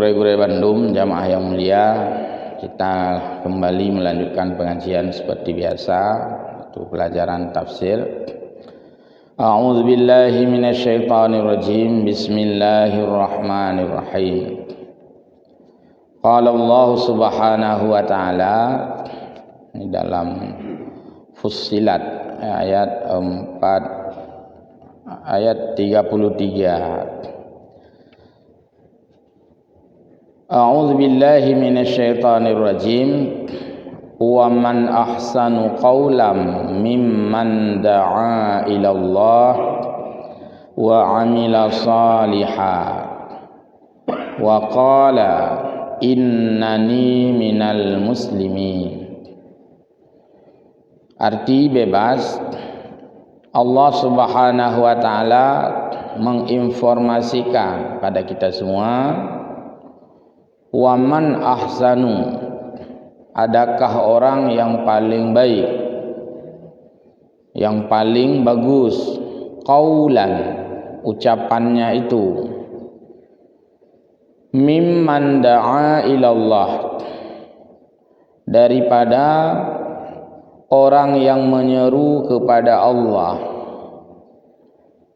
Gure-gure Bandung, jamaah yang mulia, kita kembali melanjutkan pengajian seperti biasa, itu pelajaran tafsir. A'udzu billahi minasyaitonir rajim. Bismillahirrahmanirrahim. Qala Allah Subhanahu wa taala di dalam Fussilat ayat 4 ayat 33. A'udzu billahi minasyaitonir rajim. Wa man ahsanu qawlan mimman da'a ila Allah wa 'amila shalihan wa qala innani minal muslimin. Arti bebas, Allah Subhanahu wa taala menginformasikan pada kita semua, waman ahsanu, adakah orang yang paling baik, yang paling bagus, qaulan, ucapannya itu, mimman da'a ilallah, daripada orang yang menyeru kepada Allah,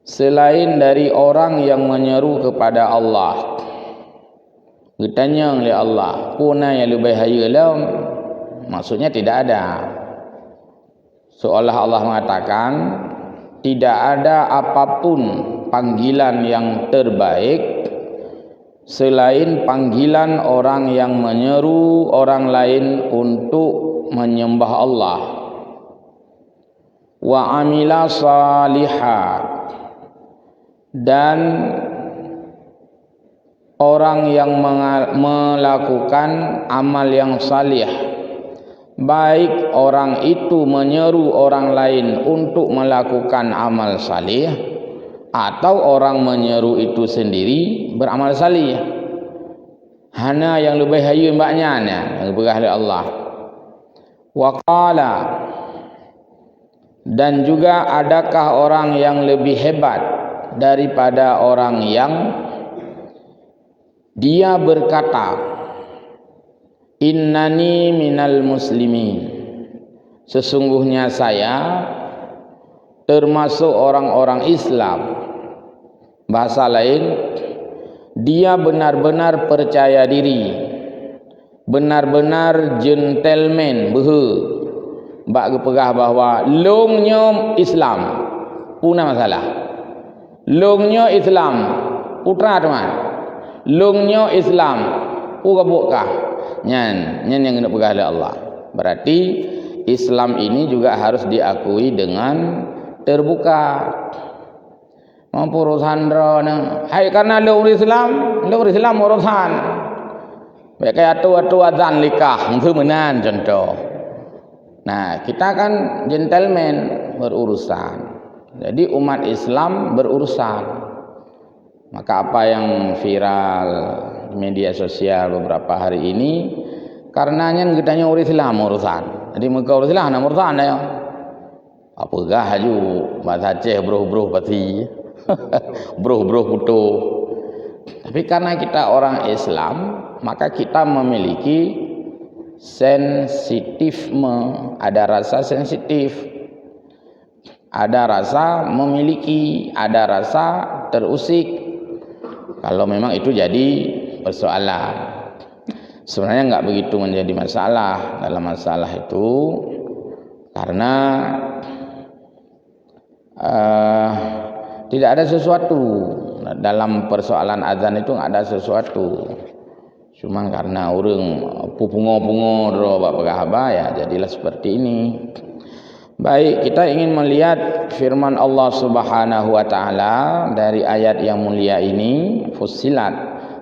selain dari orang yang menyeru kepada Allah. Ditanya oleh Allah, puna yang lebih haya lah, maksudnya tidak ada. Seolah Allah mengatakan tidak ada apapun panggilan yang terbaik selain panggilan orang yang menyeru orang lain untuk menyembah Allah. Wa amila salihah, dan orang yang melakukan amal yang salih, baik orang itu menyeru orang lain untuk melakukan amal salih atau orang menyeru itu sendiri beramal salih. Hana yang lebih hayu mbaknya yang berkah oleh Allah. Wa qala, dan juga adakah orang yang lebih hebat daripada orang yang dia berkata, innani minal muslimin, sesungguhnya saya termasuk orang-orang Islam. Bahasa lain, dia benar-benar percaya diri, benar-benar gentleman, bak kepegah bahawa longnya Islam puna masalah, longnya Islam putra teman, longnya Islam buka nyan yang kena pegah oleh Allah. Berarti Islam ini juga harus diakui dengan terbuka. Mampu urusan drone, hai karena lu Islam urusan. Baik kayak atu azan nikah, itu menan contoh. Nah, kita kan gentleman berurusan. Jadi umat Islam berurusan. Maka apa yang viral di media sosial beberapa hari ini, karenanya kitanya Islam urusan. Jadi mereka Islam urusan ya. Apakah haju bahasa Aceh bro pati. bro putu. Tapi karena kita orang Islam, maka kita memiliki sensitifme, ada rasa sensitif, ada rasa memiliki, ada rasa terusik. Kalau memang itu jadi persoalan, sebenarnya enggak begitu menjadi masalah dalam masalah itu, karena tidak ada sesuatu dalam persoalan azan itu, enggak ada sesuatu. Cuma karena orang pungo-pungo dro bapa ya jadilah seperti ini. Baik, kita ingin melihat firman Allah Subhanahu wa taala dari ayat yang mulia ini, Fussilat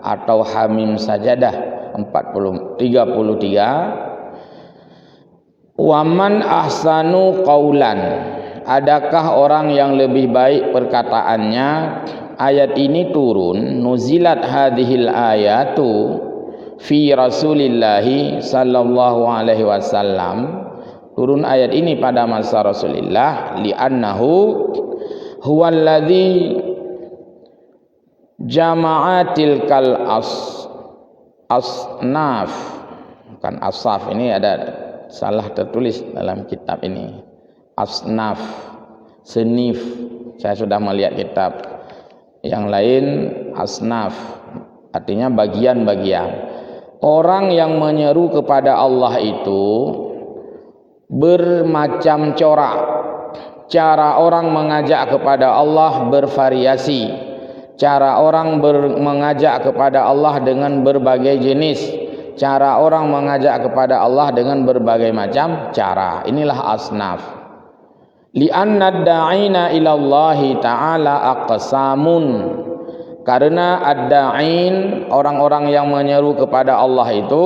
atau Hamim Sajadah 33. Waman ahsanu qaulan, adakah orang yang lebih baik perkataannya? Ayat ini turun, nuzilat hadhil ayatu fi Rasulillahi sallallahu alaihi wasallam. Turun ayat ini pada masa Rasulullah, li'annahu huwallazi jama'atil kal as asnaf, bukan asaf, ini ada salah tertulis dalam kitab ini. Asnaf, senif. Saya sudah melihat kitab yang lain, asnaf artinya bagian-bagian. Orang yang menyeru kepada Allah itu bermacam corak. Cara orang mengajak kepada Allah bervariasi. Cara orang mengajak kepada Allah dengan berbagai jenis. Cara orang mengajak kepada Allah dengan berbagai macam cara. Inilah asnaf. Li'anna ad-da'ina ilallahi ta'ala aqsamun. Karena ad-da'in, orang-orang yang menyeru kepada Allah itu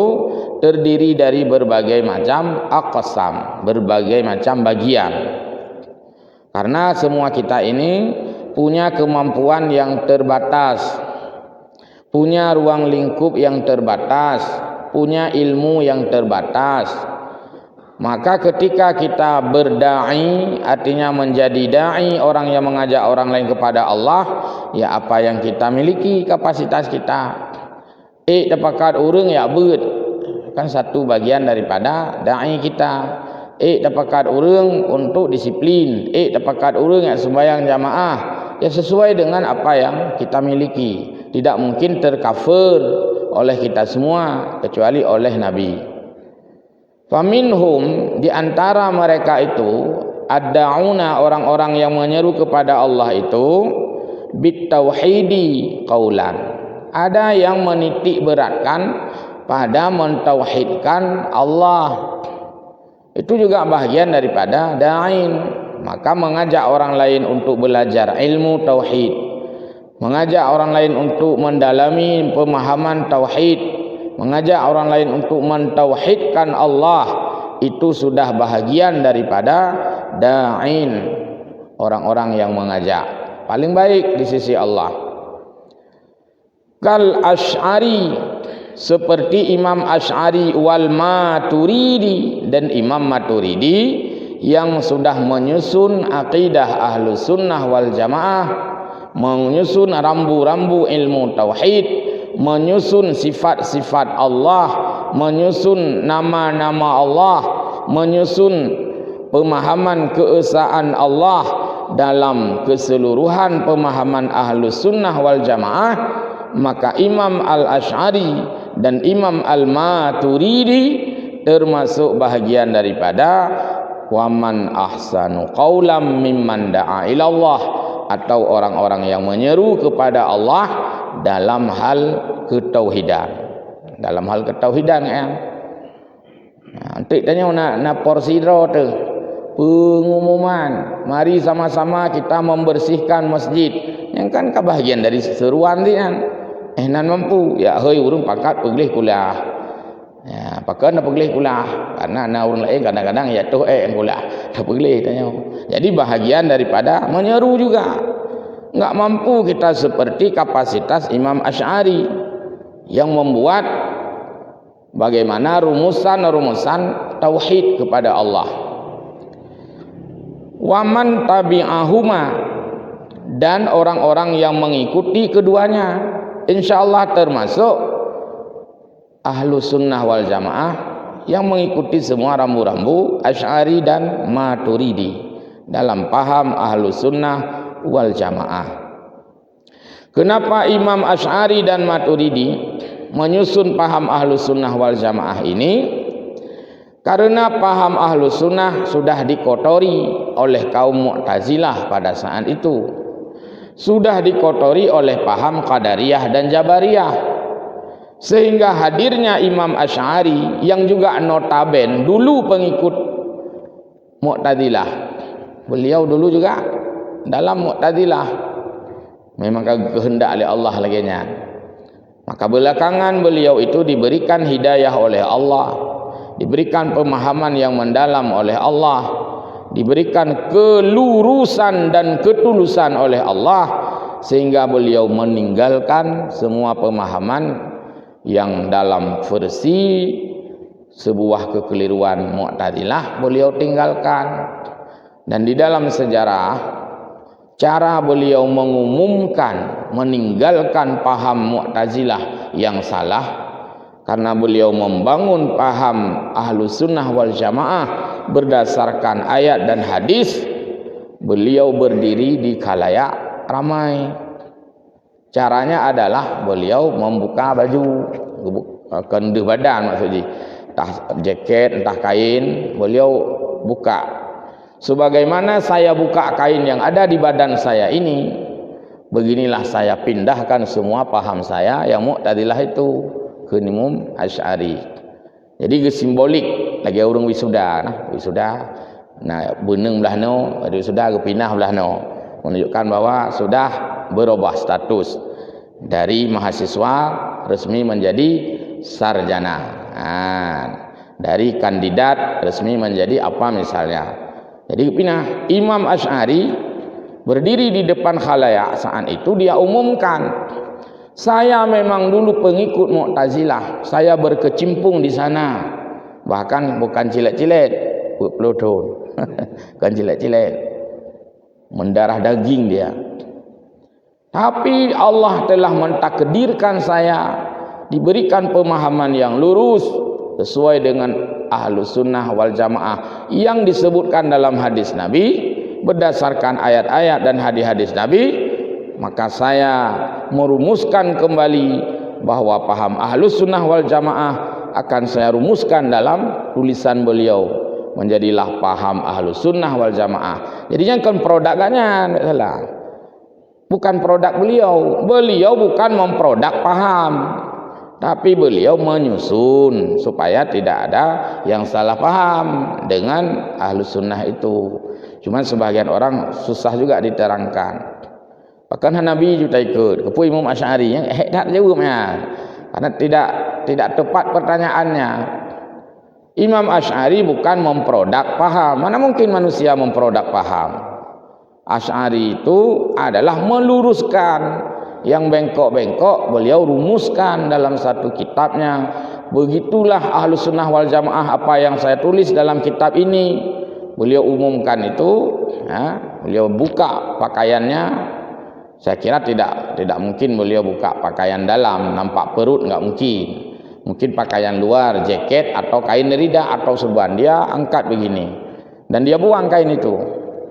terdiri dari berbagai macam aqsam, berbagai macam bagian. Karena semua kita ini punya kemampuan yang terbatas, punya ruang lingkup yang terbatas, punya ilmu yang terbatas. Maka ketika kita berdai, artinya menjadi dai, orang yang mengajak orang lain kepada Allah, ya apa yang kita miliki, kapasitas kita. Dapakat urang ya beut, kan satu bagian daripada dai kita. Dapakat urang untuk disiplin. Dapakat urang ya sembahyang jamaah, ya sesuai dengan apa yang kita miliki. Tidak mungkin tercover oleh kita semua kecuali oleh Nabi. Faminhum, di antara mereka itu ad-da'una, orang-orang yang menyeru kepada Allah itu bitauhidi qaulan. Ada yang menitik beratkan pada mentauhidkan Allah. Itu juga bahagian daripada da'in. Maka mengajak orang lain untuk belajar ilmu tauhid, mengajak orang lain untuk mendalami pemahaman tauhid, mengajak orang lain untuk mentauhidkan Allah, itu sudah bahagian daripada da'in, orang-orang yang mengajak paling baik di sisi Allah. Kal Asy'ari, seperti Imam Asy'ari wal Maturidi, dan Imam Maturidi yang sudah menyusun akidah Ahlus Sunnah wal Jamaah, menyusun rambu-rambu ilmu tauhid, menyusun sifat-sifat Allah, menyusun nama-nama Allah, menyusun pemahaman keesaan Allah dalam keseluruhan pemahaman Ahlus Sunnah wal Jamaah. Maka Imam Al-Asy'ari dan Imam Al-Maturidi termasuk bahagian daripada waman ahsanu qaulam mimman da'a ilallah, atau orang-orang yang menyeru kepada Allah dalam hal ketauhidan. Dalam hal ketauhidan ya. Nanti tanya nak porsi tu pengumuman, mari sama-sama kita membersihkan masjid. Yang kan kebahagiaan dari seruan dia kan. Nan mampu ya heuy urang pangkat pergi kuliah. Ya, pakai nak pergi kuliah karena nak orang lain kadang-kadang ya tuh kuliah tak pergi tanya. Jadi bahagian daripada menyeru juga. Enggak mampu kita seperti kapasitas Imam Asy'ari yang membuat bagaimana rumusan-rumusan tauhid kepada Allah. Waman tabi'ahuma, dan orang-orang yang mengikuti keduanya, insyaallah termasuk Ahlus Sunnah wal Jamaah yang mengikuti semua rambu-rambu Asy'ari dan Maturidi dalam paham Ahlus Sunnah wal Jamaah. Kenapa Imam Asy'ari dan Maturidi menyusun paham Ahlus Sunnah wal Jamaah ini? Karena paham Ahlus Sunnah sudah dikotori oleh kaum Mu'tazilah pada saat itu, sudah dikotori oleh paham Qadariyah dan Jabariyah, sehingga hadirnya Imam Asy'ari yang juga notaben dulu pengikut Mu'tazilah. Beliau dulu juga dalam Mu'tazilah, memang kehendak oleh Allah lagi nya. Maka belakangan beliau itu diberikan hidayah oleh Allah, diberikan pemahaman yang mendalam oleh Allah, diberikan kelurusan dan ketulusan oleh Allah, sehingga beliau meninggalkan semua pemahaman yang dalam versi sebuah kekeliruan Mu'tazilah beliau tinggalkan. Dan di dalam sejarah, cara beliau mengumumkan meninggalkan paham Mu'tazilah yang salah karena beliau membangun paham Ahlus Sunnah wal Jamaah berdasarkan ayat dan hadis. Beliau berdiri di khalayak ramai. Caranya adalah beliau membuka baju, kendu badan maksudnya, entah jaket, entah kain, beliau buka. Sebagaimana saya buka kain yang ada di badan saya ini, beginilah saya pindahkan semua paham saya yang Mu'tazilah itu ke Imam Asy'ari. Jadi simbolik lagi orang wisuda, nah beneng belah no, wisuda ke pindah belah no, menunjukkan bahwa sudah berubah status dari mahasiswa resmi menjadi sarjana. Dari kandidat resmi menjadi apa misalnya. Jadi pindah. Imam Asy'ari berdiri di depan khalayak saat itu, dia umumkan, saya memang dulu pengikut Mu'tazilah, saya berkecimpung di sana, bahkan bukan cilet-cilet, pelodon, bukan cilet-cilet, mendarah daging dia. Tapi Allah telah mentakdirkan saya diberikan pemahaman yang lurus sesuai dengan Ahlus Sunnah wal Jamaah yang disebutkan dalam hadis Nabi, berdasarkan ayat-ayat dan hadis-hadis Nabi. Maka saya merumuskan kembali bahwa paham Ahlus Sunnah wal Jamaah akan saya rumuskan dalam tulisan beliau, menjadilah paham Ahlus Sunnah wal Jamaah. Jadinya kan produknya salah, bukan produk beliau. Beliau bukan memproduk paham, tapi beliau menyusun supaya tidak ada yang salah paham dengan Ahlus Sunnah itu. Cuman sebagian orang susah juga diterangkan. Bahkan Nabi juga ikut kepu Imam Asy'ari yang tak jawabnya karena tidak tepat pertanyaannya. Imam Asy'ari bukan memproduk paham. Mana mungkin manusia memproduk paham? Asy'ari itu adalah meluruskan yang bengkok-bengkok, beliau rumuskan dalam satu kitabnya. Begitulah Ahlus Sunnah wal Jamaah, apa yang saya tulis dalam kitab ini beliau umumkan itu, beliau buka pakaiannya. Saya kira tidak mungkin beliau buka pakaian dalam, nampak perut, enggak mungkin. Mungkin pakaian luar, jaket atau kain nerida atau serban, dia angkat begini dan dia buang kain itu.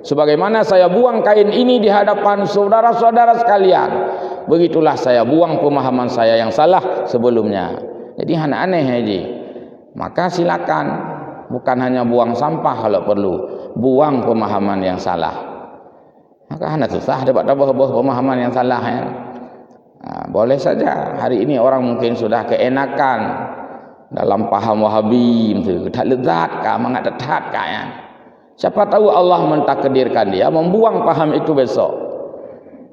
Sebagaimana saya buang kain ini di hadapan saudara-saudara sekalian, begitulah saya buang pemahaman saya yang salah sebelumnya. Jadi aneh haji. Maka silakan, bukan hanya buang sampah kalau perlu, buang pemahaman yang salah. Maka anda susah dapat pemahaman yang salah ya. Boleh saja hari ini orang mungkin sudah keenakan dalam paham Wahabi, tak lezat kah, mangat detat kah ya. Siapa tahu Allah mentakdirkan dia membuang paham itu besok.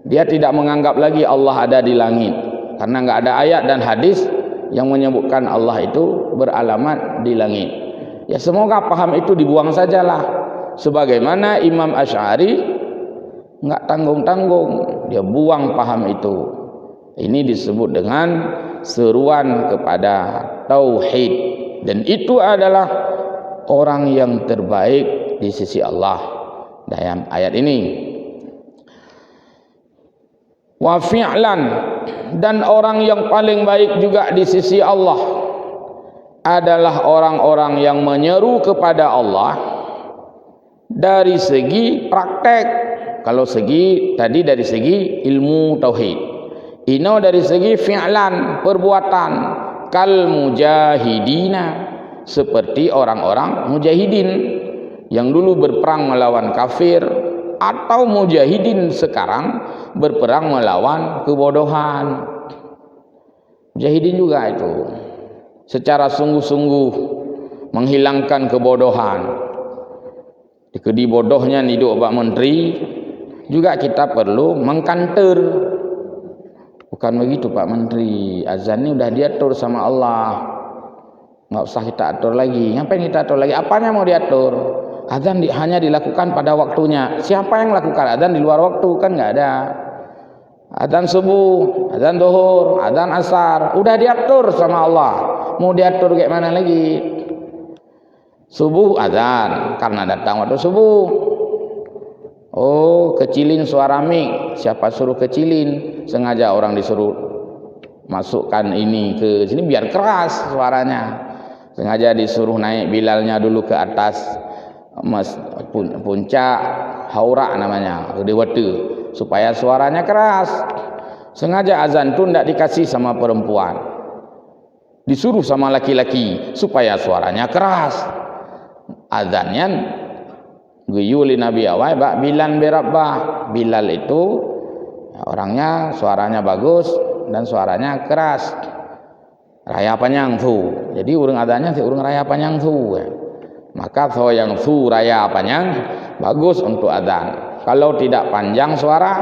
Dia tidak menganggap lagi Allah ada di langit, karena enggak ada ayat dan hadis yang menyebutkan Allah itu beralamat di langit. Ya semoga paham itu dibuang sajalah. Sebagaimana Imam Asy'ari enggak tanggung-tanggung, dia buang paham itu. Ini disebut dengan seruan kepada tauhid, dan itu adalah orang yang terbaik di sisi Allah dalam ayat ini. Wa fi'lan, dan orang yang paling baik juga di sisi Allah adalah orang-orang yang menyeru kepada Allah dari segi praktek. Kalau segi tadi dari segi ilmu tauhid, ini dari segi fi'lan, perbuatan, kal mujahidina, seperti orang-orang mujahidin yang dulu berperang melawan kafir, atau mujahidin sekarang berperang melawan kebodohan. Mujahidin juga itu secara sungguh-sungguh menghilangkan kebodohan. Dikedi bodohnya hidup Pak Menteri, juga kita perlu mengkanter. Bukan begitu Pak Menteri, azan ini udah diatur sama Allah, nggak usah kita atur lagi. Ngapain kita atur lagi? Apanya mau diatur? Azan hanya dilakukan pada waktunya. Siapa yang lakukan azan di luar waktu? Kan nggak ada. Azan subuh, azan zuhur, azan asar, udah diatur sama Allah. Mau diatur kayak mana lagi? Subuh azan karena datang waktu subuh. Oh, kecilin suara mik. Siapa suruh kecilin? Sengaja orang disuruh masukkan ini ke sini biar keras suaranya. Sengaja disuruh naik Bilalnya dulu ke atas puncak haura namanya, dewata, supaya suaranya keras. Sengaja azan tu tidak dikasih sama perempuan, disuruh sama laki-laki supaya suaranya keras. Azannya guyuli Nabi awal bak Bilal berabbah. Bilal itu orangnya suaranya bagus dan suaranya keras, raya panjang tu. Jadi urang adanya si urang raya panjang tu. Maka so yang tu raya panjang bagus untuk adzan. Kalau tidak panjang suara,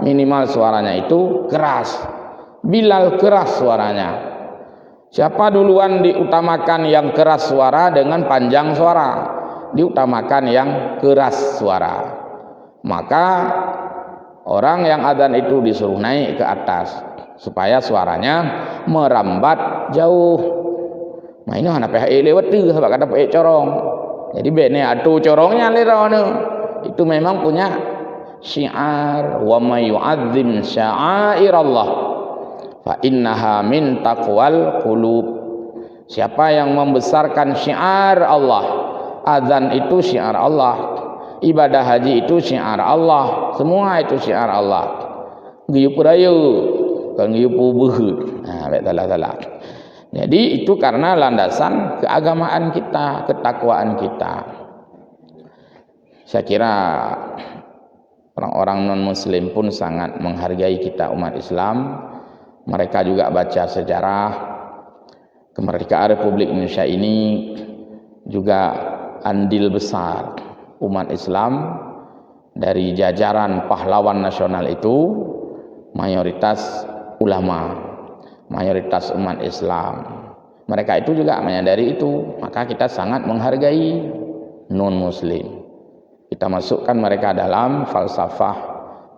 minimal suaranya itu keras. Bilal keras suaranya. Siapa duluan diutamakan yang keras suara dengan panjang suara? Diutamakan yang keras suara. Maka orang yang adzan itu disuruh naik ke atas supaya suaranya merambat jauh. Nah ini hana PHE lewat tu sebab kata PHE corong. Jadi bene atu corongnya lerone. Itu memang punya syiar, wa may yu'azzim sya'airallah fa innaha min taqwal qulub. Siapa yang membesarkan syiar Allah, azan itu syiar Allah, ibadah haji itu syiar Allah, semua itu syiar Allah. Giu puraya kan giu pubeut. Nah, salah. Jadi itu karena landasan keagamaan kita, ketakwaan kita. Saya kira orang-orang non-muslim pun sangat menghargai kita umat Islam. Mereka juga baca sejarah kemerdekaan Republik Indonesia ini juga andil besar umat Islam. Dari jajaran pahlawan nasional itu mayoritas ulama, mayoritas umat Islam. Mereka itu juga menyadari itu, maka kita sangat menghargai non-muslim. Kita masukkan mereka dalam falsafah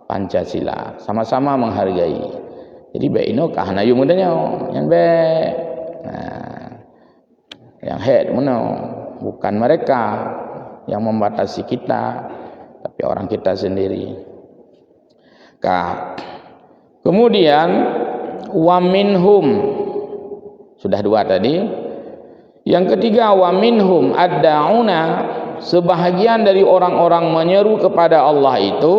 Pancasila, sama-sama menghargai. Jadi baik ini kahana yu mudanya yang baik. Nah, yang head mana? Bukan mereka yang membatasi kita, tapi orang kita sendiri. Kemudian wa minhum sudah dua tadi. Yang ketiga wa minhum ad-da'una, sebahagian dari orang-orang menyeru kepada Allah itu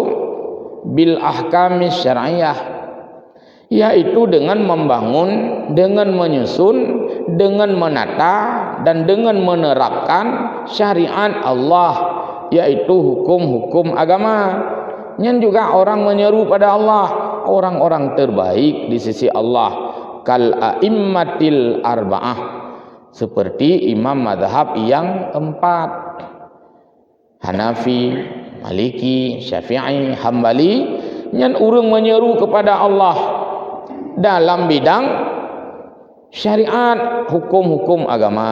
bil ahkamis syar'iyyah, yaitu dengan membangun, dengan menyusun, dengan menata dan dengan menerapkan syariat Allah, yaitu hukum-hukum agama. Yang juga orang menyeru pada Allah, orang-orang terbaik di sisi Allah, kal a'immatil arba'ah, seperti imam mazhab yang empat, Hanafi, Maliki, Syafi'i, Hambali, yang urang menyeru kepada Allah dalam bidang syariat, hukum-hukum agama.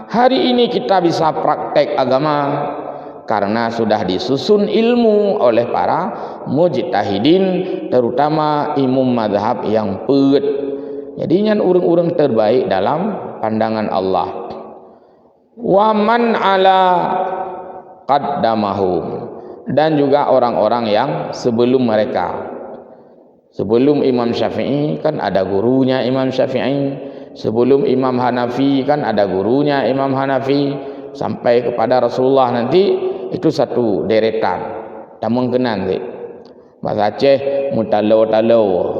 Hari ini kita bisa praktek agama karena sudah disusun ilmu oleh para mujtahidin, terutama imam mazhab yang peut. Jadi yang urang-urang terbaik dalam pandangan Allah. Wa man ala qaddamahum, dan juga orang-orang yang sebelum mereka. Sebelum Imam Syafi'i kan ada gurunya Imam Syafi'i, sebelum Imam Hanafi kan ada gurunya Imam Hanafi, sampai kepada Rasulullah nanti itu satu deretan. Tak mungkinan sih. Bahasa Aceh mutalo-talo.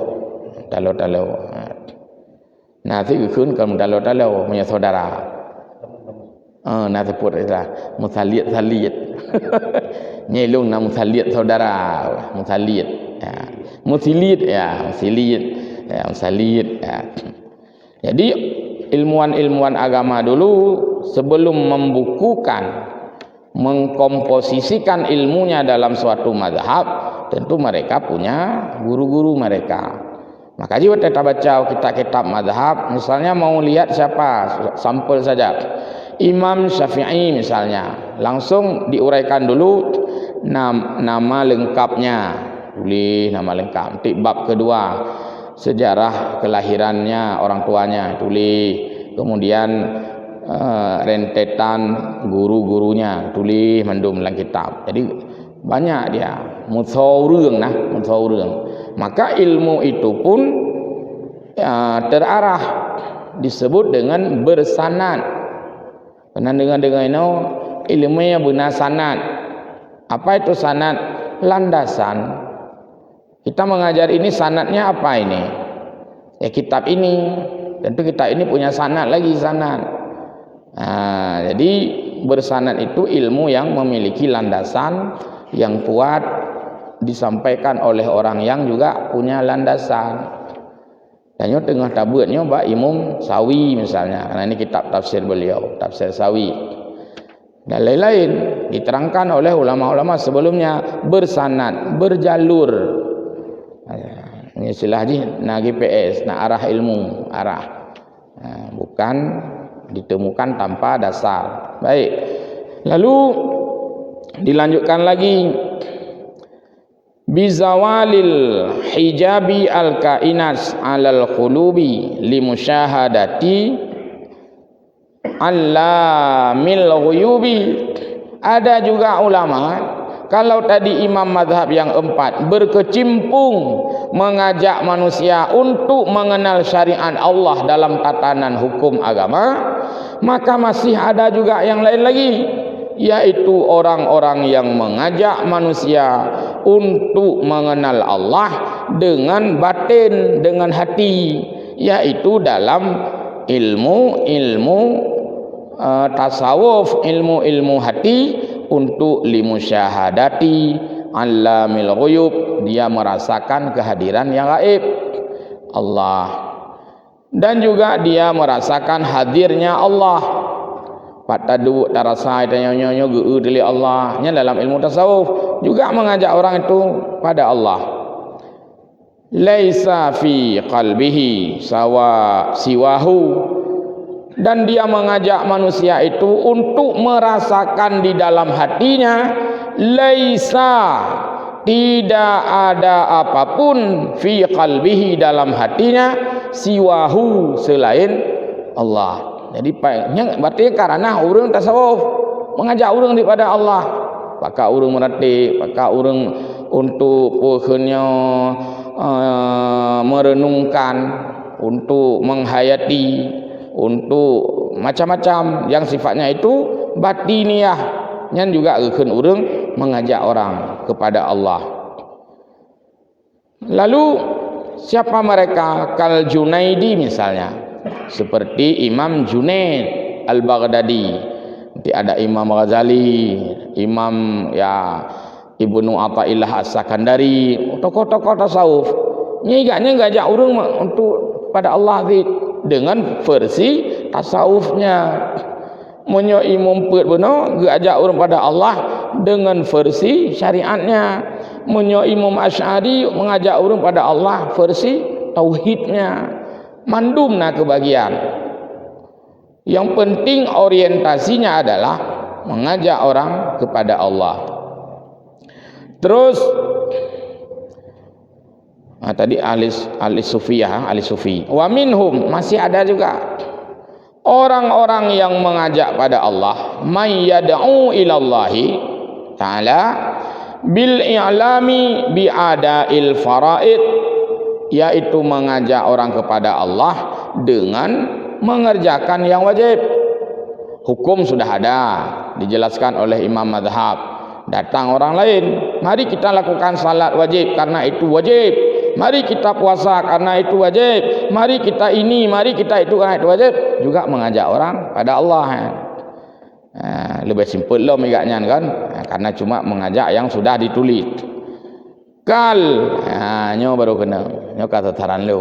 Nanti ikut kalau mutalo-talo punya saudara. Nanti pun itulah musaliat. Nyelung nama musaliat saudara, musaliat. Ya. Musiliat. Jadi ilmuwan-ilmuwan agama dulu sebelum membukukan, mengkomposisikan ilmunya dalam suatu mazhab, tentu mereka punya guru-guru mereka. Maka juga kita baca kitab-kitab mazhab, misalnya mau lihat siapa, sampel saja. Imam Syafi'i misalnya, langsung diuraikan dulu nama lengkapnya, tulis nama lengkap. Nanti bab kedua, sejarah kelahirannya, orang tuanya, tulis. Kemudian rentetan guru-gurunya, tulis mandum dalam kitab. Jadi banyak dia mutsawurung. Maka ilmu itu pun terarah, disebut dengan bersanad. Pernah dengar ini ilmunya benar sanad. Apa itu sanad? Landasan. Kita mengajar ini sanadnya apa ini? Ya kitab ini. Tentu kitab ini punya sanad lagi sanad. Jadi bersanad itu ilmu yang memiliki landasan yang kuat, disampaikan oleh orang yang juga punya landasan. Dan tengah tabutnya Pak Imam Sawi misalnya, karena ini kitab tafsir beliau, tafsir Sawi. Dan lain-lain diterangkan oleh ulama-ulama sebelumnya, bersanad, berjalur. Ini istilahnya nak GPS, nak arah ilmu, arah. Bukan ditemukan tanpa dasar. Baik. Lalu dilanjutkan lagi, bizawalil hijabi al-kainat alal qulubi limusyahadati allamil ghuyubi. Ada juga ulama, kalau tadi imam mazhab yang 4 berkecimpung mengajak manusia untuk mengenal syariat Allah dalam tatanan hukum agama, maka masih ada juga yang lain lagi, yaitu orang-orang yang mengajak manusia untuk mengenal Allah dengan batin, dengan hati, yaitu dalam ilmu tasawuf, ilmu hati, untuk limusyahadati allamil ghuyub, dia merasakan kehadiran yang gaib Allah, dan juga dia merasakan hadirnya Allah. Patadu tarasa tanya-nyonya geu dari Allah nya dalam ilmu tasawuf juga mengajak orang itu pada Allah. Laisa fi qalbihi siwahu, dan dia mengajak manusia itu untuk merasakan di dalam hatinya, laisa, tidak ada apapun, fi qalbihi, dalam hatinya, siwahu, selain Allah. Jadi berarti karena orang tasawuf mengajak orang kepada Allah, pakak orang meratib, pakak orang untuk pokoknya merenungkan, untuk menghayati, untuk macam-macam yang sifatnya itu batiniah, yang juga akan orang mengajak orang kepada Allah. Lalu siapa mereka? Kal Junaidi misalnya, seperti Imam Junaid Al-Baghdadi. Nanti ada Imam Ghazali, Imam Ibnu Athaillah As-Sakandari, tokoh-tokoh tasawuf. Nyiganya ngajak orang untuk pada Allah dengan versi tasawufnya. Menyo Imam Pet benar ngajak orang pada Allah dengan versi syariatnya. Menyo Imam Asy'ari mengajak orang pada Allah versi tauhidnya. Mandumna kebagian. Yang penting orientasinya adalah mengajak orang kepada Allah. Terus tadi ahli sufiyah, ahli sufi. Wa minhum, masih ada juga orang-orang yang mengajak pada Allah, may yad'u ilallahi ta'ala bil i'lami bi ada'il faraid, yaitu mengajak orang kepada Allah dengan mengerjakan yang wajib. Hukum sudah ada, dijelaskan oleh imam mazhab. Datang orang lain, mari kita lakukan salat wajib karena itu wajib, mari kita puasa karena itu wajib, mari kita ini, mari kita itu karena itu wajib, juga mengajak orang pada Allah. Lebih simpel loh megaknya kan, karena cuma mengajak yang sudah ditulis. Kal nyo baru kena nyo kata taran lo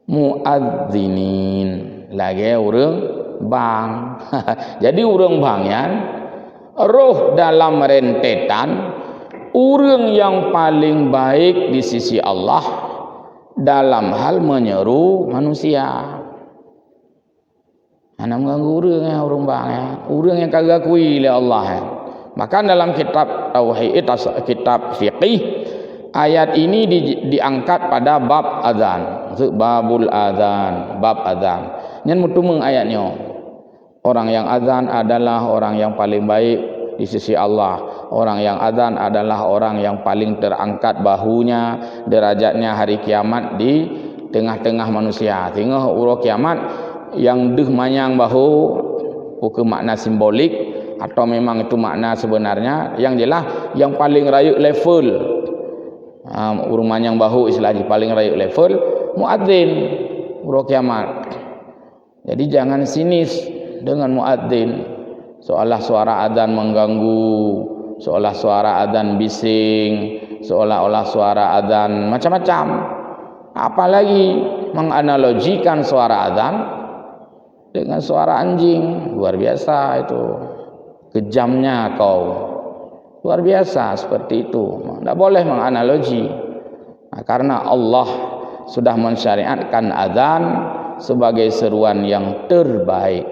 muadzinin, lagi urang bang. Jadi urang bangyan roh dalam rentetan urang yang paling baik di sisi Allah dalam hal menyeru manusia. Ana mengganggu urang urang bang urang yang kagak kui oleh Allah. Maka dalam kitab tauhid, kitab fiqih, ayat ini diangkat pada bab azan, babul azan, bab azan. Nyen mutu meng ayatnya. Orang yang azan adalah orang yang paling baik di sisi Allah. Orang yang azan adalah orang yang paling terangkat bahunya, derajatnya hari kiamat di tengah-tengah manusia. Tengok urang kiamat yang deh manyang bahu bukan makna simbolik atau memang itu makna sebenarnya. Yang jelas yang paling rayuk level urang manyang bahu istilahnya paling rayuk level muadzin urang kiamat. Jadi jangan sinis dengan muadzin, seolah suara adzan mengganggu, seolah suara adzan bising, seolah-olah suara adzan macam-macam. Apalagi menganalogikan suara adzan dengan suara anjing, luar biasa itu. Kejamnya kau, luar biasa seperti itu. Tidak boleh menganalogi. Nah, karena Allah sudah mensyariatkan adzan sebagai seruan yang terbaik.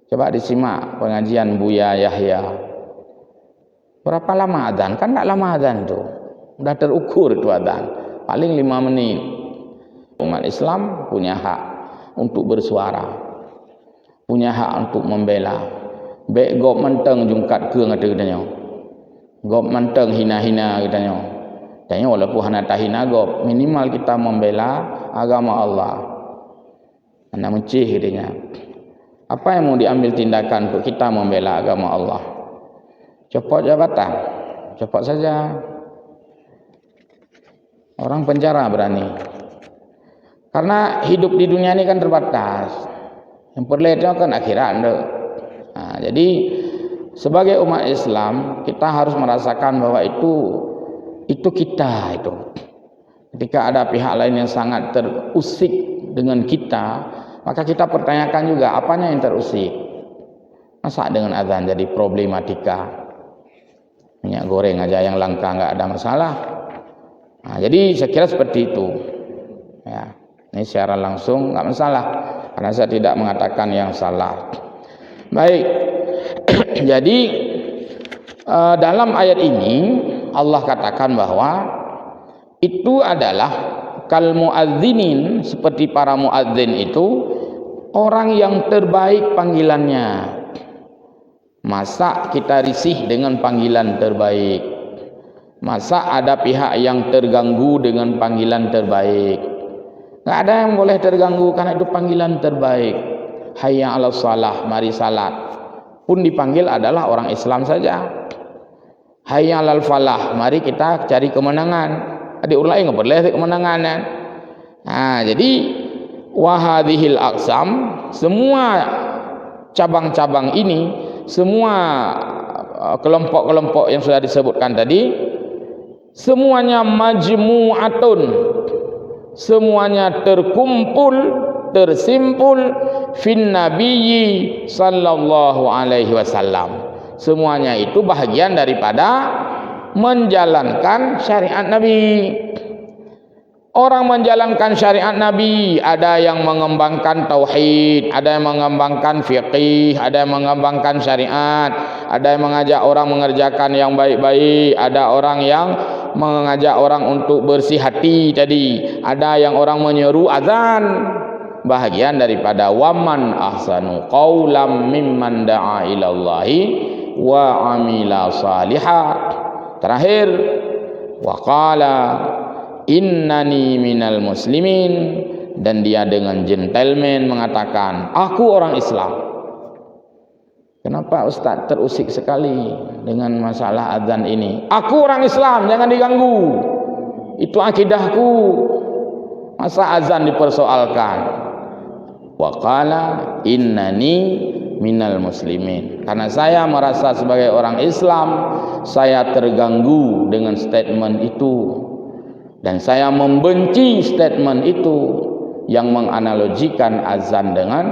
Coba disimak pengajian Buya Yahya. Berapa lama adzan? Kan tidak lama adzan tu. Sudah terukur itu adzan. Paling 5 menit. Umat Islam punya hak untuk bersuara. Punya hak untuk membela. Baik gop menteng jungkat keung ada katanya. Gop menteng hina-hina katanya. Tanya walaupun hana tahina gop, minimal kita membela agama Allah. Anda mencih katanya. Apa yang mau diambil tindakan untuk kita membela agama Allah? Copot jabatan. Copot saja. Orang penjara berani. Karena hidup di dunia ini kan terbatas. Yang perletnya kan akhirat. Nah, jadi sebagai umat Islam kita harus merasakan bahwa itu kita itu. Ketika ada pihak lain yang sangat terusik dengan kita, maka kita pertanyakan juga apanya yang terusik. Masa dengan azan jadi problematika? Minyak goreng aja yang langka nggak ada masalah. Nah, jadi saya kira seperti itu. Ya, ini secara langsung nggak masalah karena saya tidak mengatakan yang salah. Baik, jadi dalam ayat ini Allah katakan bahwa itu adalah kal muadzinin, seperti para muadzin itu orang yang terbaik panggilannya. Masa kita risih dengan panggilan terbaik? Masa ada pihak yang terganggu dengan panggilan terbaik? Nggak ada yang boleh terganggu karena itu panggilan terbaik. Hayya 'alas shalah, mari salat. Pun dipanggil adalah orang Islam saja. Hayya 'alal falah, mari kita cari kemenangan. Adik ulai enggak boleh kemenangan kan? Nah, jadi wahadhil aqsam, semua cabang-cabang ini, semua kelompok-kelompok yang sudah disebutkan tadi, semuanya majmu'atun, semuanya terkumpul, tersimpul fin nabiyyi sallallahu alaihi wasallam. Semuanya itu bahagian daripada menjalankan syariat Nabi. Orang menjalankan syariat Nabi, ada yang mengembangkan tauhid, ada yang mengembangkan fiqih, ada yang mengembangkan syariat, ada yang mengajak orang mengerjakan yang baik-baik, ada orang yang mengajak orang untuk bersih hati tadi, ada yang orang menyeru azan. Bahagian daripada waman ahsanu qaulam mimman da'a ilallahi wa amila salihah. Terakhir, wa qala innani minal muslimin, dan dia dengan gentleman mengatakan aku orang Islam. Kenapa Ustaz terusik sekali dengan masalah azan ini? Aku orang Islam, jangan diganggu. Itu akidahku. Masa azan dipersoalkan? Wa qala innani minal muslimin. Karena saya merasa sebagai orang Islam, saya terganggu dengan statement itu. Dan saya membenci statement itu yang menganalogikan azan dengan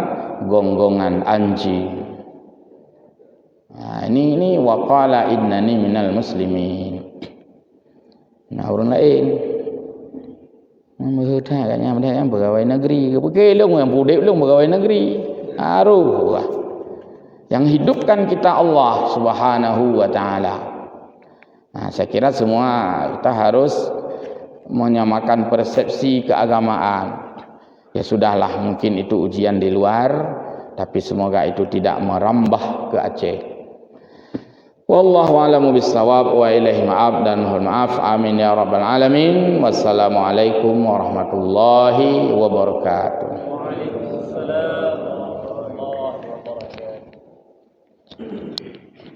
gonggongan anjing. Nah, ini waqala innani minal muslimin. Nah, orang lain mereka katanya mereka yang pegawai negeri, kepekelung yang pudek belum pegawai negeri. Aruh. Yang hidupkan kita Allah Subhanahu wa taala. Nah, saya kira semua kita harus menyamakan persepsi keagamaan. Ya sudahlah, mungkin itu ujian di luar, tapi semoga itu tidak merambah ke Aceh. Wallahu a'lamu bissawab wa ilaihi ma'ab dan mohon maaf. Amin ya rabbal alamin. Wassalamualaikum warahmatullahi wabarakatuh.